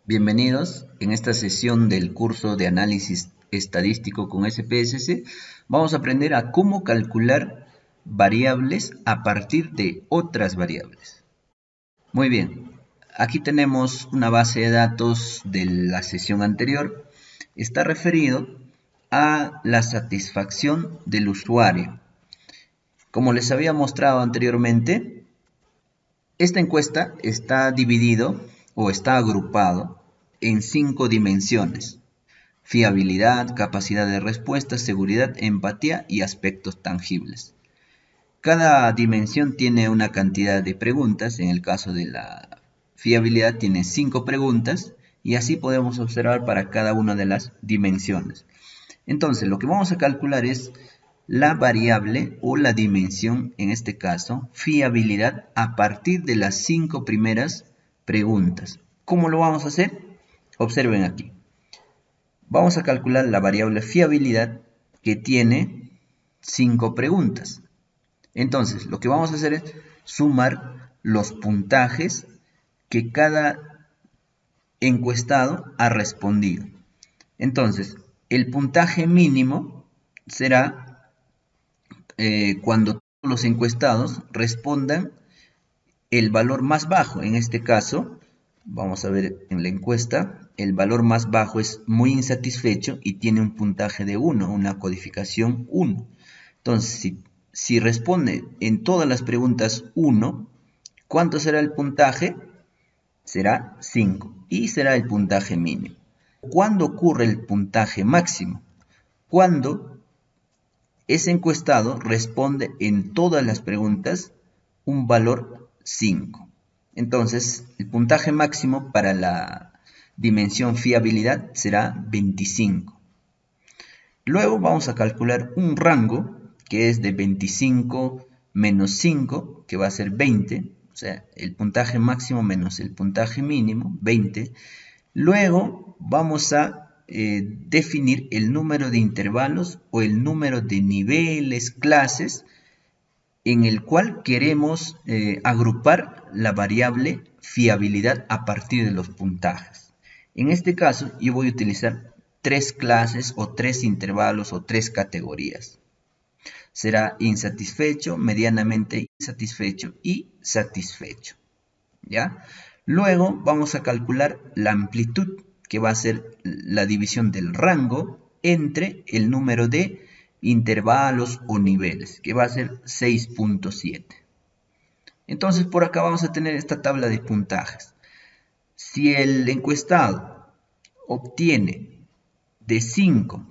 Bienvenidos. En esta sesión del curso de análisis estadístico con SPSS vamos a aprender a cómo calcular variables a partir de otras variables. Muy bien, aquí tenemos una base de datos de la sesión anterior. Está referido a la satisfacción del usuario. Como les había mostrado anteriormente, esta encuesta está dividido o está agrupado en 5 dimensiones: fiabilidad, capacidad de respuesta, seguridad, empatía y aspectos tangibles. Cada dimensión tiene una cantidad de preguntas. En el caso de la fiabilidad tiene 5 preguntas y así podemos observar para cada una de las dimensiones. Entonces lo que vamos a calcular es la variable o la dimensión, en este caso, fiabilidad, a partir de las 5 primeras preguntas. ¿Cómo lo vamos a hacer? Observen aquí. Vamos a calcular la variable fiabilidad que tiene 5 preguntas. Entonces, lo que vamos a hacer es sumar los puntajes que cada encuestado ha respondido. Entonces, el puntaje mínimo será cuando todos los encuestados respondan el valor más bajo. En este caso, vamos a ver en la encuesta, el valor más bajo es muy insatisfecho y tiene un puntaje de 1, una codificación 1. Entonces, si responde en todas las preguntas 1, ¿cuánto será el puntaje? Será 5 y será el puntaje mínimo. ¿Cuándo ocurre el puntaje máximo? Cuando ese encuestado responde en todas las preguntas un valor 5. Entonces, el puntaje máximo para la dimensión fiabilidad será 25. Luego vamos a calcular un rango que es de 25 menos 5, que va a ser 20. O sea, el puntaje máximo menos el puntaje mínimo, 20. Luego vamos a definir el número de intervalos o el número de niveles, clases, en el cual queremos agrupar la variable fiabilidad a partir de los puntajes. En este caso, yo voy a utilizar 3 clases o 3 intervalos o 3 categorías. Será insatisfecho, medianamente insatisfecho y satisfecho. ¿Ya? Luego vamos a calcular la amplitud, que va a ser la división del rango entre el número de intervalos o niveles, que va a ser 6.7. Entonces por acá vamos a tener esta tabla de puntajes. Si el encuestado obtiene de 5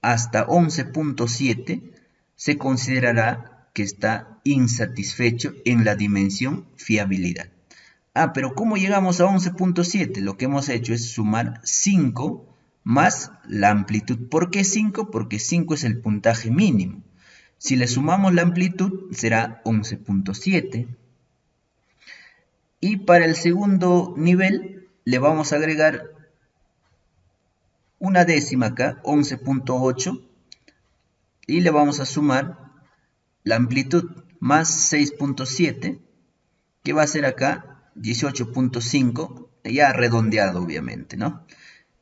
hasta 11.7, se considerará que está insatisfecho en la dimensión fiabilidad. Pero ¿cómo llegamos a 11.7? Lo que hemos hecho es sumar 5 más la amplitud. ¿Por qué 5? Porque 5 es el puntaje mínimo. Si le sumamos la amplitud, será 11.7. Y para el segundo nivel, le vamos a agregar una décima acá, 11.8. Y le vamos a sumar la amplitud más 6.7, que va a ser acá 18.5, ya redondeado obviamente, ¿no?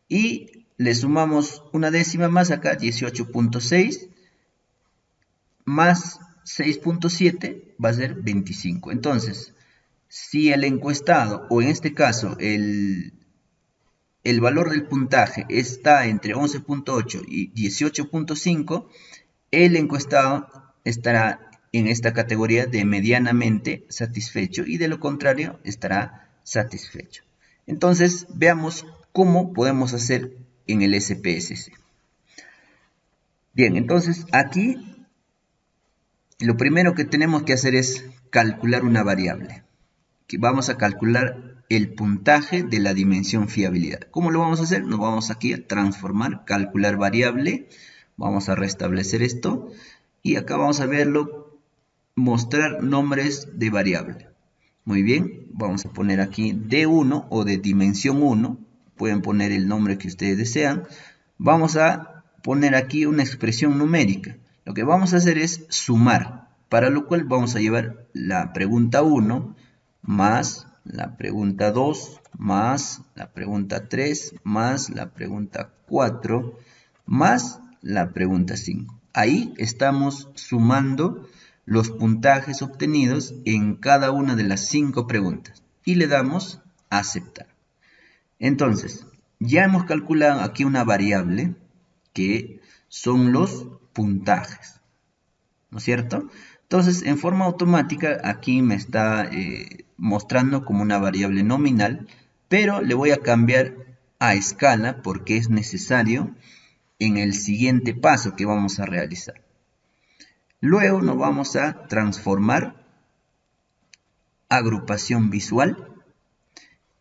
Y le sumamos una décima más acá, 18.6, más 6.7 va a ser 25. Entonces, si el encuestado, o en este caso el valor del puntaje está entre 11.8 y 18.5, el encuestado estará en esta categoría de medianamente satisfecho y de lo contrario estará satisfecho. Entonces veamos cómo podemos hacer en el SPSS. Bien, entonces aquí lo primero que tenemos que hacer es calcular una variable. Que vamos a calcular el puntaje de la dimensión fiabilidad. ¿Cómo lo vamos a hacer? Nos vamos aquí a transformar, calcular variable. Vamos a restablecer esto y acá vamos a verlo, mostrar nombres de variable. Muy bien, vamos a poner aquí D1 o de dimensión 1. Pueden poner el nombre que ustedes desean. Vamos a poner aquí una expresión numérica. Lo que vamos a hacer es sumar, para lo cual vamos a llevar la pregunta 1 más la pregunta 2, más la pregunta 3, más la pregunta 4, más la pregunta 5. Ahí estamos sumando los puntajes obtenidos en cada una de las 5 preguntas y le damos a aceptar. Entonces, ya hemos calculado aquí una variable que son los puntajes, ¿no es cierto? Entonces, en forma automática, aquí me está mostrando como una variable nominal, pero le voy a cambiar a escala porque es necesario en el siguiente paso que vamos a realizar. Luego nos vamos a transformar agrupación visual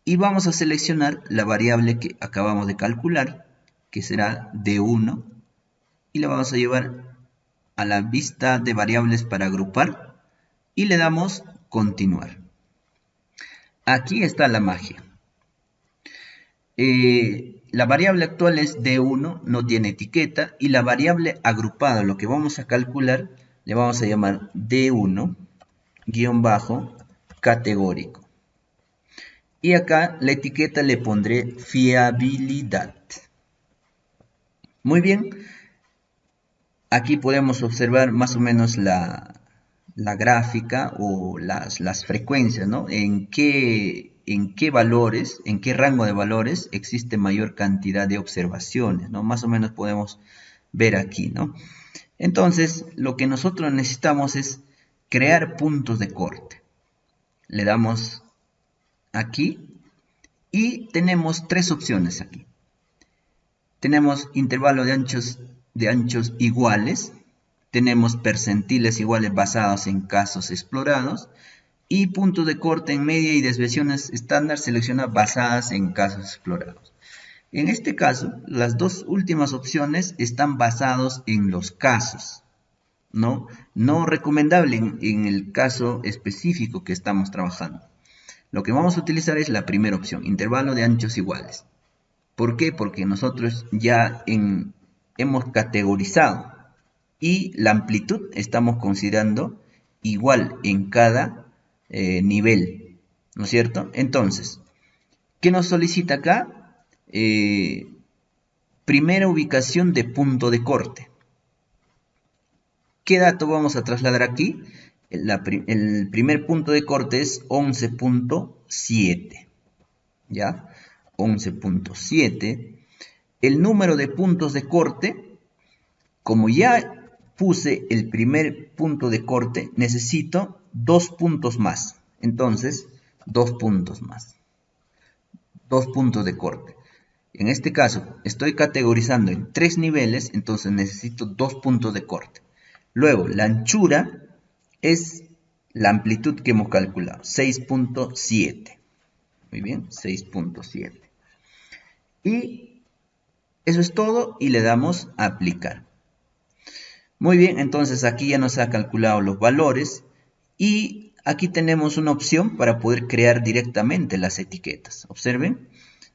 y vamos a seleccionar la variable que acabamos de calcular, que será D1, y la vamos a llevar a la vista de variables para agrupar y le damos continuar. Aquí está la magia. La variable actual es D1, no tiene etiqueta, y la variable agrupada, lo que vamos a calcular, le vamos a llamar D1 categórico. Y acá la etiqueta le pondré fiabilidad. Muy bien. Aquí podemos observar más o menos la gráfica o las frecuencias, ¿no? En qué valores, en qué rango de valores existe mayor cantidad de observaciones, ¿no? Más o menos podemos ver aquí, ¿no? Entonces, lo que nosotros necesitamos es crear puntos de corte. Le damos aquí y tenemos 3 opciones aquí. Tenemos intervalo de anchos iguales, tenemos percentiles iguales basados en casos explorados y puntos de corte en media y desviaciones estándar seleccionadas basadas en casos explorados. En este caso, las dos últimas opciones están basadas en los casos, no recomendable en el caso específico que estamos trabajando. Lo que vamos a utilizar es la primera opción, intervalo de anchos iguales. ¿Por qué? Porque nosotros ya hemos categorizado y la amplitud estamos considerando igual en cada nivel, ¿no es cierto? Entonces, ¿qué nos solicita acá? Primera ubicación de punto de corte. ¿Qué dato vamos a trasladar aquí? El primer punto de corte es 11.7, ¿ya? 11.7. El número de puntos de corte, como ya puse el primer punto de corte, necesito 2 puntos más. Entonces, 2 puntos más. 2 puntos de corte. En este caso, estoy categorizando en 3 niveles, entonces necesito 2 puntos de corte. Luego, la anchura es la amplitud que hemos calculado, 6.7. Muy bien, 6.7. Y eso es todo y le damos a aplicar. Muy bien, entonces aquí ya nos ha calculado los valores y aquí tenemos una opción para poder crear directamente las etiquetas. Observen,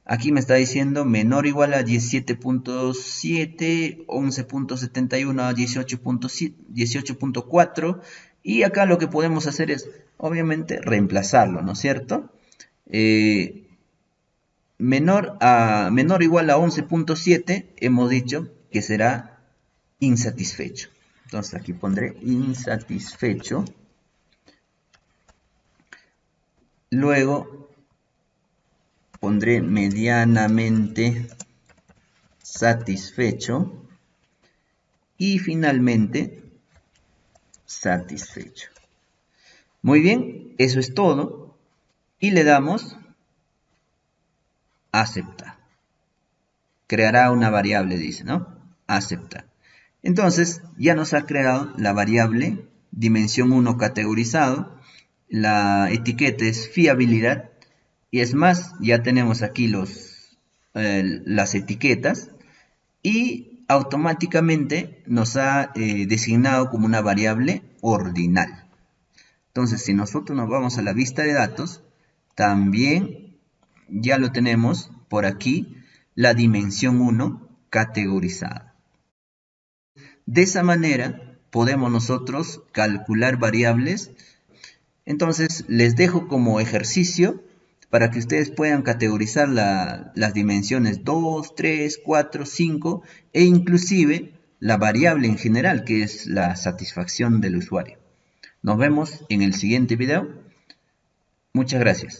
aquí me está diciendo menor o igual a 17.7, 11.71 a 18.4 y acá lo que podemos hacer es obviamente reemplazarlo, ¿no es cierto? Menor o igual a 11.7 hemos dicho que será insatisfecho. Entonces aquí pondré insatisfecho. Luego pondré medianamente satisfecho. Y finalmente satisfecho. Muy bien, eso es todo. Y le damos aceptar. Creará una variable, dice, ¿no? Aceptar. Entonces, ya nos ha creado la variable dimensión 1 categorizado. La etiqueta es fiabilidad. Y es más, ya tenemos aquí las etiquetas. Y automáticamente nos ha designado como una variable ordinal. Entonces, si nosotros nos vamos a la vista de datos, también ya lo tenemos por aquí, la dimensión 1 categorizada. De esa manera podemos nosotros calcular variables. Entonces les dejo como ejercicio para que ustedes puedan categorizar las dimensiones 2, 3, 4, 5 e inclusive la variable en general, que es la satisfacción del usuario. Nos vemos en el siguiente video. Muchas gracias.